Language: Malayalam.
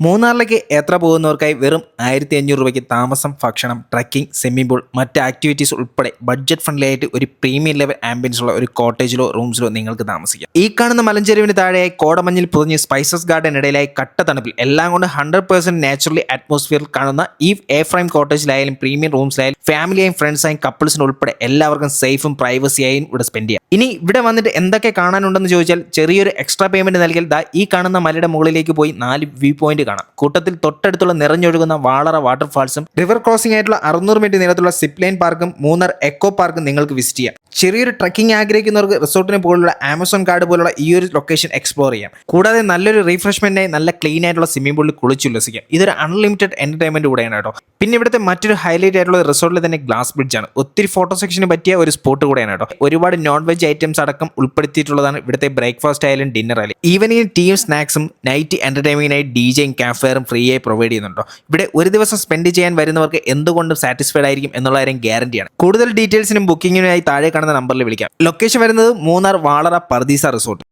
മൂന്നാറിലേക്ക് യാത്ര പോകുന്നവർക്കായി വെറും 1500 രൂപയ്ക്ക് താമസം, ഭക്ഷണം, ട്രക്കിംഗ്, സ്വിമ്മിംഗ് പൂൾ, മറ്റ് ആക്ടിവിറ്റീസ് ഉൾപ്പെടെ ബഡ്ജറ്റ് ഫ്രണ്ട്ലി ആയിട്ട് ഒരു പ്രീമിയം ലെവൽ ആംബിയൻസ് ഉള്ള ഒരു കോട്ടേജിലോ റൂംസിലോ നിങ്ങൾക്ക് താമസിക്കാം. ഈ കാണുന്ന മലഞ്ചെരുവിന് താഴെയായി കോടമഞ്ഞിൽ പുതിഞ്ഞ് സ്പൈസസ് ഗാർഡൻ ഇടയിലായി കട്ട തണുപ്പിൽ എല്ലാം കൊണ്ട് 100% നാച്ചുറലി അറ്റ്മോസ്ഫിയറിൽ കാണുന്ന ഈ എ ഫ്രെയിം കോട്ടേജിലായാലും പ്രീമിയം റൂംസിലായാലും ഫാമിലിയായും ഫ്രണ്ട്സായും കപ്പിൾസിനും ഉൾപ്പെടെ എല്ലാവർക്കും സേഫും പ്രൈവസിയായും ഇവിടെ സ്പെൻഡ് ചെയ്യാം. ഇനി ഇവിടെ വന്നിട്ട് എന്തൊക്കെ കാണാനുണ്ടെന്ന് ചോദിച്ചാൽ ചെറിയൊരു എക്സ്ട്രാ പേയ്മെന്റ് നൽകിയാൽ ഈ കാണുന്ന മലയുടെ മുകളിലേക്ക് പോയി 4 വ്യൂ പോയിന്റ് കാണാം. കൂട്ടത്തിൽ തൊട്ടടുത്തുള്ള നിറഞ്ഞൊഴുകുന്ന വാളറ വാട്ടർഫാൾസും റിവർ ക്രോസിംഗ് ആയിട്ടുള്ള 600 മീറ്റർ നീളത്തിലുള്ള സിപ്പ് ലൈൻ പാർക്കും മൂന്നാർ എക്കോ പാർക്കും നിങ്ങൾക്ക് വിസിറ്റ് ചെയ്യാം. ചെറിയൊരു ട്രക്കിംഗ് ആഗ്രഹിക്കുന്നവർക്ക് റിസോർട്ടിന് പോലുള്ള ആമസോൺ കാർഡ് പോലുള്ള ഈ ഒരു ലൊക്കേഷൻ എക്സ്പ്ലോർ ചെയ്യാം. കൂടാതെ നല്ലൊരു റീഫ്രഷ്മെന്റിനായി നല്ല ക്ലീൻ ആയിട്ടുള്ള സ്വിമ്മിംഗ് പൂളിൽ കുളിച്ചുല്ലസിക്കാം. ഇതൊരു അൺലിമിറ്റഡ് എന്റർടൈൻമെന്റ് കൂടെയാണ് കേട്ടോ. പിന്നെ ഇവിടുത്തെ മറ്റൊരു ഹൈലൈറ്റ് ആയിട്ടുള്ള റിസോർട്ടിൽ തന്നെ ഗ്ലാസ് ബ്രിഡ്ജ് ആണ്. ഒത്തിരി ഫോട്ടോ സെക്ഷന് പറ്റിയ ഒരു സ്പോട്ട് കൂടെയാണ് കേട്ടോ. ഒരുപാട് നോൺ വെജ് ഐറ്റംസ് അടക്കം ഉൾപ്പെടുത്തിയിട്ടുള്ളതാണ് ഇവിടുത്തെ ബ്രേക്ക്ഫാസ്റ്റ് ആയാലും ഡിന്നർ ആയാലും. ഈവനിങ് ടീയും സ്നാക്സും നൈറ്റ് എന്റർടൈൻമെന്റിനായി DJയും ക്യാമ്പ് ഫയറും ഫ്രീ ആയി പ്രൊവൈഡ് ചെയ്യുന്നുണ്ടോ. ഇവിടെ ഒരു ദിവസം സ്പെൻഡ് ചെയ്യാൻ വരുന്നവർക്ക് എന്തുകൊണ്ടും സാറ്റിസ്ഫൈഡ് ആയിരിക്കും എന്നുള്ള കാര്യം ഗ്യാരണ്ടിയാണ്. കൂടുതൽ ഡീറ്റെയിൽസിനും ബുക്കിങ്ങിനായി താഴെ കാണുന്ന നമ്പറിൽ വിളിക്കാം. ലൊക്കേഷൻ വരുന്നത് മൂന്നാർ വാളറ പർദീസ റിസോർട്ട്.